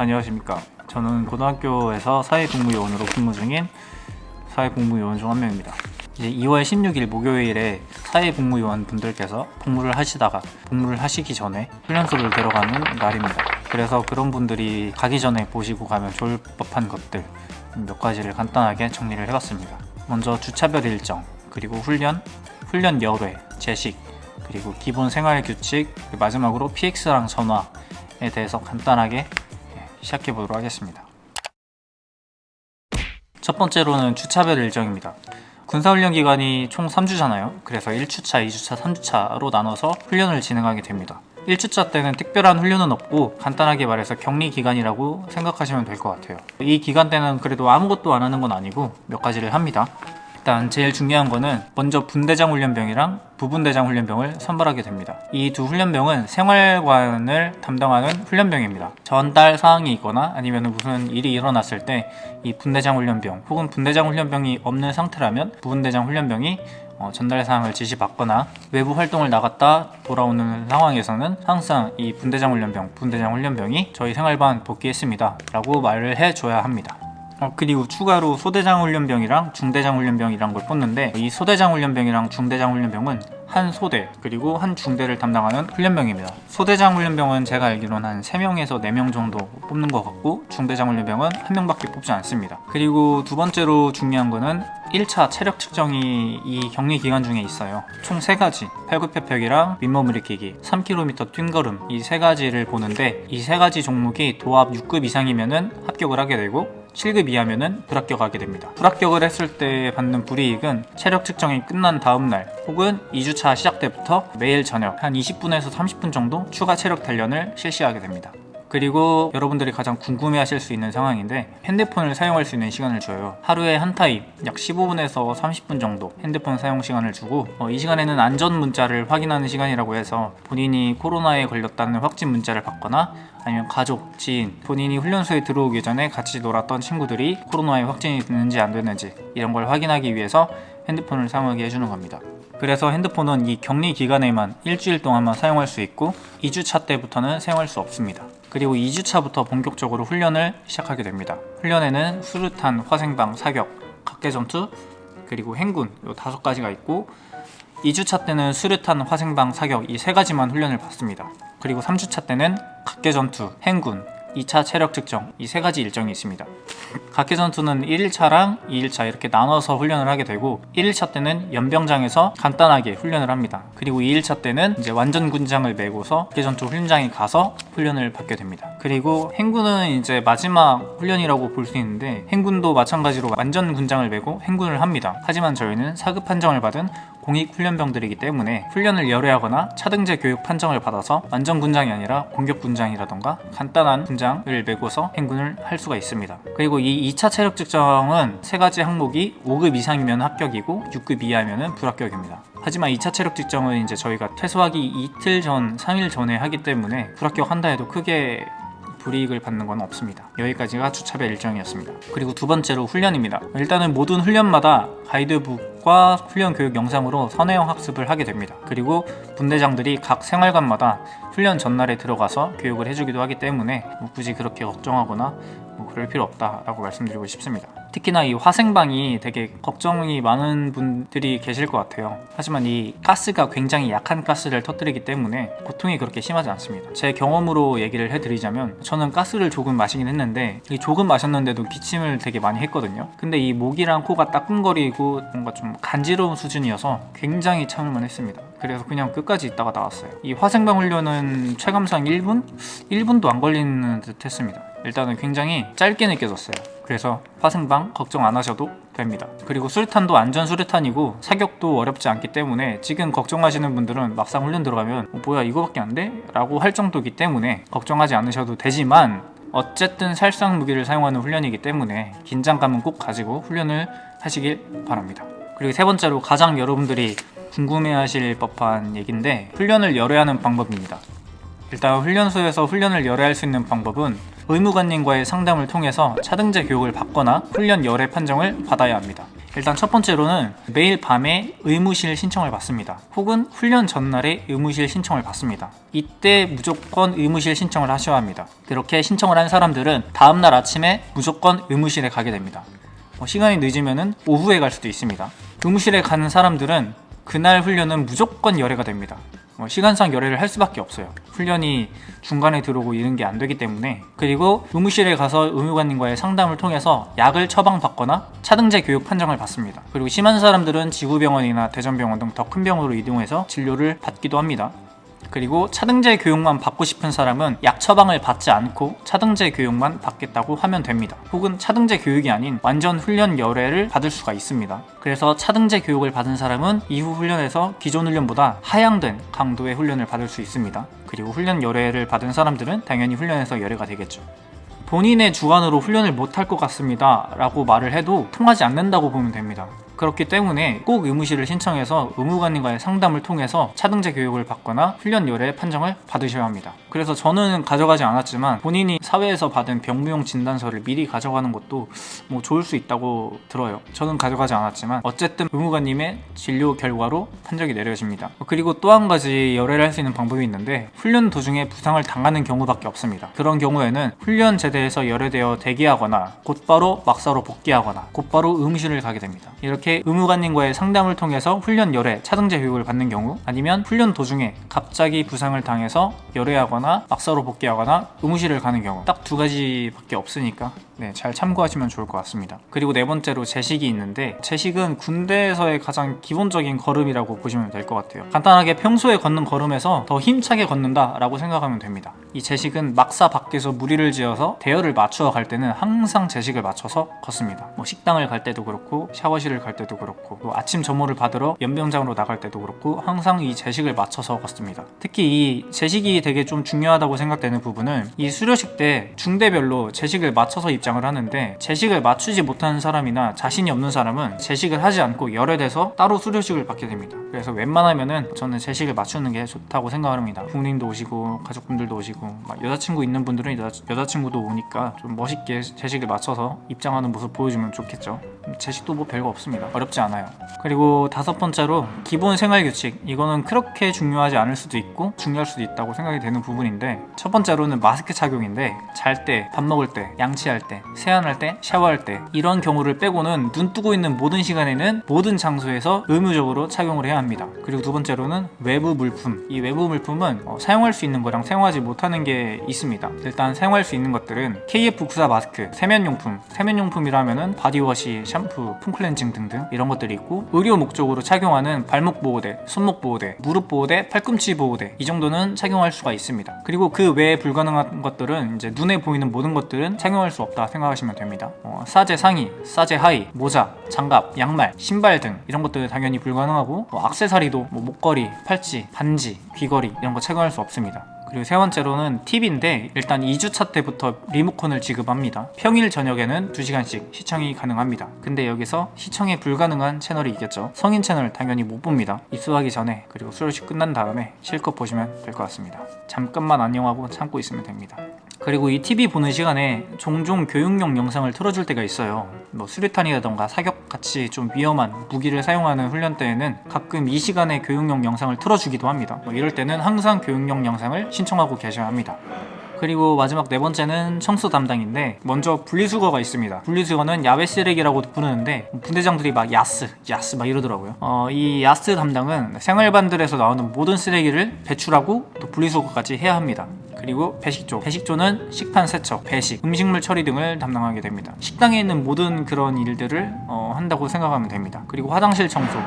안녕하십니까. 저는 고등학교에서 사회복무요원으로 근무 중인 사회복무요원 중 한 명입니다. 이제 2월 16일 목요일에 사회복무요원 분들께서 복무를 하시기 전에 훈련소를 들어가는 날입니다. 그래서 그런 분들이 가기 전에 보시고 가면 좋을 법한 것들 몇 가지를 간단하게 정리를 해봤습니다. 먼저 주차별 일정, 그리고 훈련 열회, 제식, 그리고 기본 생활 규칙, 마지막으로 PX랑 전화에 대해서 간단하게 시작해 보도록 하겠습니다. 첫 번째로는 주차별 일정입니다. 군사훈련 기간이 총 3주잖아요. 그래서 1주차, 2주차, 3주차로 나눠서 훈련을 진행하게 됩니다. 1주차 때는 특별한 훈련은 없고 간단하게 말해서 격리 기간이라고 생각하시면 될 것 같아요. 이 기간 때는 그래도 아무것도 안 하는 건 아니고 몇 가지를 합니다. 일단 제일 중요한 거는 먼저 분대장 훈련병이랑 부분대장 훈련병을 선발하게 됩니다. 이 두 훈련병은 생활관을 담당하는 훈련병입니다. 전달 사항이 있거나 아니면 무슨 일이 일어났을 때 이 분대장 훈련병 혹은 분대장 훈련병이 없는 상태라면 부분대장 훈련병이 전달 사항을 지시받거나 외부 활동을 나갔다 돌아오는 상황에서는 항상 이 분대장 훈련병이 저희 생활반 복귀했습니다 라고 말을 해줘야 합니다. 그리고 추가로 소대장 훈련병이랑 중대장 훈련병이란 걸 뽑는데, 이 소대장 훈련병이랑 중대장 훈련병은 한 소대 그리고 한 중대를 담당하는 훈련병입니다. 소대장 훈련병은 제가 알기로는 한 3명에서 4명 정도 뽑는 것 같고, 중대장 훈련병은 1명밖에 뽑지 않습니다. 그리고 두 번째로 중요한 거는 1차 체력 측정이 이 격리 기간 중에 있어요. 총 3가지, 팔굽혀펴기랑 윗몸 일으키기, 3km 뛴걸음, 이 3가지를 보는데, 이 3가지 종목이 도합 6급 이상이면은 합격을 하게 되고 7급 이하면은 불합격하게 됩니다. 불합격을 했을 때 받는 불이익은 체력 측정이 끝난 다음 날 혹은 2주차 시작 때부터 매일 저녁 한 20분에서 30분 정도 추가 체력 단련을 실시하게 됩니다. 그리고 여러분들이 가장 궁금해하실 수 있는 상황인데, 핸드폰을 사용할 수 있는 시간을 줘요. 하루에 한 타입 약 15분에서 30분 정도 핸드폰 사용 시간을 주고, 이 시간에는 안전 문자를 확인하는 시간이라고 해서 본인이 코로나에 걸렸다는 확진 문자를 받거나 아니면 가족, 지인, 본인이 훈련소에 들어오기 전에 같이 놀았던 친구들이 코로나에 확진이 됐는지 안 됐는지 이런 걸 확인하기 위해서 핸드폰을 사용하게 해주는 겁니다. 그래서 핸드폰은 이 격리 기간에만 일주일 동안만 사용할 수 있고 2주차 때부터는 사용할 수 없습니다. 그리고 2주차부터 본격적으로 훈련을 시작하게 됩니다. 훈련에는 수류탄, 화생방, 사격, 각개전투, 그리고 행군 이 5가지가 있고, 2주차 때는 수류탄, 화생방, 사격 이 3가지만 훈련을 받습니다. 그리고 3주차 때는 각개전투, 행군, 2차 체력 측정 이 3가지 일정이 있습니다. 각개전투는 1일차랑 2일차 이렇게 나눠서 훈련을 하게 되고, 1일차 때는 연병장에서 간단하게 훈련을 합니다. 그리고 2일차 때는 이제 완전 군장을 메고서 각개전투 훈련장에 가서 훈련을 받게 됩니다. 그리고 행군은 이제 마지막 훈련이라고 볼 수 있는데, 행군도 마찬가지로 완전 군장을 메고 행군을 합니다. 하지만 저희는 4급 판정을 받은 공익 훈련병들이기 때문에 훈련을 열애하거나 차등제 교육 판정을 받아서 완전 군장이 아니라 공격 군장이라던가 간단한 군장을 메고서 행군을 할 수가 있습니다. 그리고 이 2차 체력 측정은 3가지 항목이 5급 이상이면 합격이고 6급 이하면 불합격입니다. 하지만 2차 체력 측정은 이제 저희가 퇴소하기 이틀 전, 3일 전에 하기 때문에 불합격한다 해도 크게 불이익을 받는 건 없습니다. 여기까지가 주차별 일정이었습니다. 그리고 두 번째로 훈련입니다. 일단은 모든 훈련마다 가이드북과 훈련 교육 영상으로 선회용 학습을 하게 됩니다. 그리고 분대장들이 각 생활관마다 훈련 전날에 들어가서 교육을 해주기도 하기 때문에 굳이 그렇게 걱정하거나 그럴 필요 없다라고 말씀드리고 싶습니다. 특히나 이 화생방이 되게 걱정이 많은 분들이 계실 것 같아요. 하지만 이 가스가 굉장히 약한 가스를 터뜨리기 때문에 고통이 그렇게 심하지 않습니다. 제 경험으로 얘기를 해드리자면, 저는 가스를 조금 마시긴 했는데 조금 마셨는데도 기침을 되게 많이 했거든요. 근데 이 목이랑 코가 따끔거리고 뭔가 좀 간지러운 수준이어서 굉장히 참을만 했습니다. 그래서 그냥 끝까지 있다가 나왔어요. 이 화생방 훈련은 체감상 1분도 안 걸리는 듯 했습니다. 일단은 굉장히 짧게 느껴졌어요. 그래서 화생방 걱정 안 하셔도 됩니다. 그리고 수류탄도 안전 수류탄이고 사격도 어렵지 않기 때문에 지금 걱정하시는 분들은 막상 훈련 들어가면 뭐야 이거밖에 안 돼? 라고 할 정도이기 때문에 걱정하지 않으셔도 되지만, 어쨌든 살상 무기를 사용하는 훈련이기 때문에 긴장감은 꼭 가지고 훈련을 하시길 바랍니다. 그리고 세 번째로 가장 여러분들이 궁금해하실 법한 얘기인데, 훈련을 열애하는 방법입니다. 일단 훈련소에서 훈련을 열애할 수 있는 방법은 의무관님과의 상담을 통해서 차등제 교육을 받거나 훈련 열애 판정을 받아야 합니다. 일단 첫 번째로는 매일 밤에 의무실 신청을 받습니다. 혹은 훈련 전날에 의무실 신청을 받습니다. 이때 무조건 의무실 신청을 하셔야 합니다. 그렇게 신청을 한 사람들은 다음날 아침에 무조건 의무실에 가게 됩니다. 시간이 늦으면 오후에 갈 수도 있습니다. 의무실에 가는 사람들은 그날 훈련은 무조건 열애가 됩니다. 시간상 열애를 할 수밖에 없어요. 훈련이 중간에 들어오고 이런 게 안 되기 때문에. 그리고 의무실에 가서 의무관님과의 상담을 통해서 약을 처방받거나 차등제 교육 판정을 받습니다. 그리고 심한 사람들은 지구병원이나 대전병원 등 더 큰 병원으로 이동해서 진료를 받기도 합니다. 그리고 차등제 교육만 받고 싶은 사람은 약 처방을 받지 않고 차등제 교육만 받겠다고 하면 됩니다. 혹은 차등제 교육이 아닌 완전 훈련 열애를 받을 수가 있습니다. 그래서 차등제 교육을 받은 사람은 이후 훈련에서 기존 훈련보다 하향된 강도의 훈련을 받을 수 있습니다. 그리고 훈련 열애를 받은 사람들은 당연히 훈련에서 열애가 되겠죠. 본인의 주관으로 훈련을 못할 것 같습니다 라고 말을 해도 통하지 않는다고 보면 됩니다. 그렇기 때문에 꼭 의무실을 신청해서 의무관님과의 상담을 통해서 차등제 교육을 받거나 훈련 열애 판정을 받으셔야 합니다. 그래서 저는 가져가지 않았지만 본인이 사회에서 받은 병무용 진단서를 미리 가져가는 것도 좋을 수 있다고 들어요. 저는 가져가지 않았지만 어쨌든 의무관님의 진료 결과로 판정이 내려집니다. 그리고 또 한 가지 열애를 할 수 있는 방법이 있는데 훈련 도중에 부상을 당하는 경우밖에 없습니다. 그런 경우에는 훈련 제대에서 열애되어 대기하거나 곧바로 막사로 복귀하거나 곧바로 의무실을 가게 됩니다. 이렇게 의무관님과의 상담을 통해서 훈련 열애, 차등제 교육을 받는 경우, 아니면 훈련 도중에 갑자기 부상을 당해서 열애하거나 막사로 복귀하거나 의무실을 가는 경우, 딱 두 가지밖에 없으니까 잘 참고하시면 좋을 것 같습니다. 그리고 네 번째로 제식이 있는데, 제식은 군대에서의 가장 기본적인 걸음이라고 보시면 될 것 같아요. 간단하게 평소에 걷는 걸음에서 더 힘차게 걷는다 라고 생각하면 됩니다. 이 제식은 막사 밖에서 무리를 지어서 대열을 맞추어 갈 때는 항상 제식을 맞춰서 걷습니다. 식당을 갈 때도 그렇고 샤워실을 갈 때도 그렇고 또 아침 점호를 받으러 연병장으로 나갈 때도 그렇고 항상 이 제식을 맞춰서 걷습니다. 특히 이 제식이 되게 좀 중요하다고 생각되는 부분은, 이 수료식 때 중대별로 제식을 맞춰서 입장을 하는데, 제식을 맞추지 못하는 사람이나 자신이 없는 사람은 제식을 하지 않고 열애돼서 따로 수료식을 받게 됩니다. 그래서 웬만하면은 저는 제식을 맞추는 게 좋다고 생각을 합니다. 부모님도 오시고 가족분들도 오시고 여자친구 있는 분들은 여자친구도 오니까 좀 멋있게 제식을 맞춰서 입장하는 모습 보여주면 좋겠죠. 제식도 별거 없습니다. 어렵지 않아요. 그리고 다섯 번째로 기본 생활규칙, 이거는 그렇게 중요하지 않을 수도 있고 중요할 수도 있다고 생각이 되는 부분인데, 첫 번째로는 마스크 착용인데, 잘 때, 밥 먹을 때, 양치할 때, 세안할 때, 샤워할 때 이런 경우를 빼고는 눈 뜨고 있는 모든 시간에는 모든 장소에서 의무적으로 착용을 해야 합니다. 그리고 두 번째로는 외부 물품, 이 외부 물품은 사용할 수 있는 거랑 사용하지 못하는 게 있습니다. 일단 사용할 수 있는 것들은 KF94 마스크, 세면용품이라 하면은 바디워시, 샴푸, 폼클렌징 등등 이런 것들이 있고, 의료 목적으로 착용하는 발목 보호대, 손목 보호대, 무릎 보호대, 팔꿈치 보호대, 이 정도는 착용할 수가 있습니다. 그리고 그 외에 불가능한 것들은, 이제 눈에 보이는 모든 것들은 착용할 수 없다 생각하시면 됩니다. 사제 상의, 사제 하의, 모자, 장갑, 양말, 신발 등 이런 것들은 당연히 불가능하고, 액세서리도 목걸이, 팔찌, 반지, 귀걸이 이런 거 착용할 수 없습니다. 그리고 세 번째로는 팁인데, 일단 2주차 때부터 리모컨을 지급합니다. 평일 저녁에는 2시간씩 시청이 가능합니다. 근데 여기서 시청이 불가능한 채널이 있겠죠. 성인 채널 당연히 못 봅니다. 입수하기 전에, 그리고 수료식 끝난 다음에 실컷 보시면 될 것 같습니다. 잠깐만 안녕하고 참고 있으면 됩니다. 그리고 이 TV 보는 시간에 종종 교육용 영상을 틀어줄 때가 있어요. 수류탄이라던가 사격같이 좀 위험한 무기를 사용하는 훈련 때에는 가끔 이 시간에 교육용 영상을 틀어주기도 합니다. 이럴 때는 항상 교육용 영상을 신청하고 계셔야 합니다. 그리고 마지막 네 번째는 청소 담당인데, 먼저 분리수거가 있습니다. 분리수거는 야외 쓰레기라고 부르는데, 분대장들이 야스 막 이러더라고요. 이 야스 담당은 생활반들에서 나오는 모든 쓰레기를 배출하고 또 분리수거까지 해야 합니다. 그리고 배식조는 식판 세척, 배식, 음식물 처리 등을 담당하게 됩니다. 식당에 있는 모든 그런 일들을 한다고 생각하면 됩니다. 그리고 화장실 청소,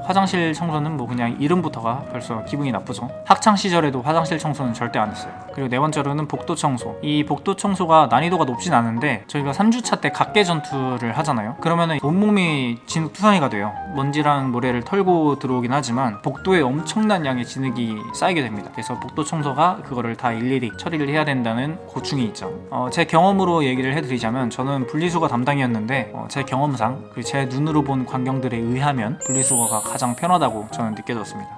화장실 청소는 그냥 이름부터가 벌써 기분이 나쁘죠. 학창 시절에도 화장실 청소는 절대 안 했어요. 그리고 네 번째로는 복도 청소. 이 복도 청소가 난이도가 높진 않은데, 저희가 3주차 때 각계 전투를 하잖아요. 그러면은 온몸이 진흙투성이가 돼요. 먼지랑 모래를 털고 들어오긴 하지만 복도에 엄청난 양의 진흙이 쌓이게 됩니다. 그래서 복도 청소가 그거를 다 일일이 처리를 해야 된다는 고충이 있죠. 제 경험으로 얘기를 해드리자면, 저는 분리수거 담당이었는데, 제 경험상 그리고 제 눈으로 본 광경들에 의하면 분리수거가 가장 편하다고 저는 느껴졌습니다.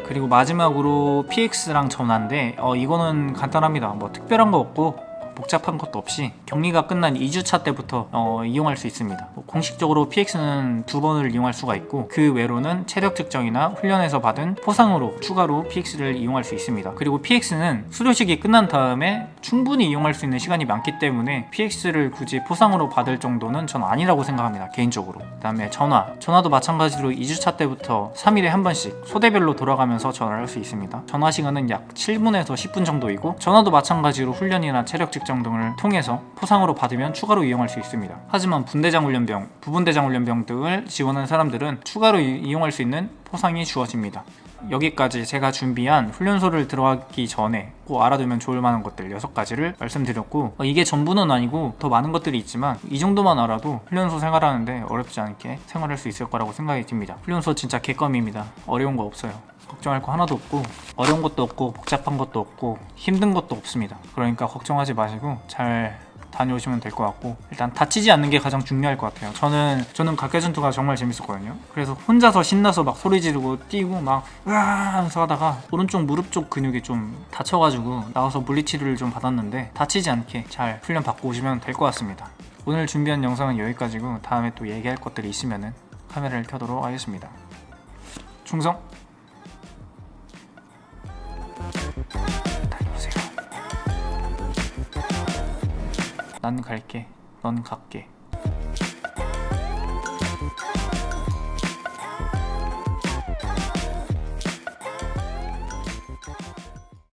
그리고 마지막으로 PX랑 전화인데, 이거는 간단합니다. 특별한 거 없고 복잡한 것도 없이 격리가 끝난 2주차 때부터 이용할 수 있습니다. 공식적으로 PX는 2번을 이용할 수가 있고 그 외로는 체력 측정이나 훈련에서 받은 포상으로 추가로 PX를 이용할 수 있습니다. 그리고 PX는 수료식이 끝난 다음에 충분히 이용할 수 있는 시간이 많기 때문에 PX를 굳이 포상으로 받을 정도는 전 아니라고 생각합니다, 개인적으로. 그 다음에 전화도 마찬가지로 2주차 때부터 3일에 한 번씩 소대별로 돌아가면서 전화를 할 수 있습니다. 전화 시간은 약 7분에서 10분 정도이고 전화도 마찬가지로 훈련이나 체력 측정 등을 통해서 포상으로 받으면 추가로 이용할 수 있습니다. 하지만 분대장 훈련병, 부분대장 훈련병 등을 지원하는 사람들은 추가로 이용할 수 있는 포상이 주어집니다. 여기까지 제가 준비한 훈련소를 들어가기 전에 꼭 알아두면 좋을 만한 것들 6가지를 말씀드렸고, 이게 전부는 아니고 더 많은 것들이 있지만 이 정도만 알아도 훈련소 생활하는데 어렵지 않게 생활할 수 있을 거라고 생각이 듭니다. 훈련소 진짜 개껌입니다. 어려운 거 없어요. 걱정할 거 하나도 없고 어려운 것도 없고 복잡한 것도 없고 힘든 것도 없습니다. 그러니까 걱정하지 마시고 잘 다녀오시면 될 것 같고, 일단 다치지 않는 게 가장 중요할 것 같아요. 저는 각개전투가 정말 재밌었거든요. 그래서 혼자서 신나서 막 소리 지르고 뛰고 막 으아 하면서 하다가 오른쪽 무릎 쪽 근육이 좀 다쳐가지고 나와서 물리치료를 좀 받았는데 다치지 않게 잘 훈련 받고 오시면 될 것 같습니다. 오늘 준비한 영상은 여기까지고 다음에 또 얘기할 것들이 있으면 카메라를 켜도록 하겠습니다. 충성! 다녀오세요. 난 갈게, 넌 갈게.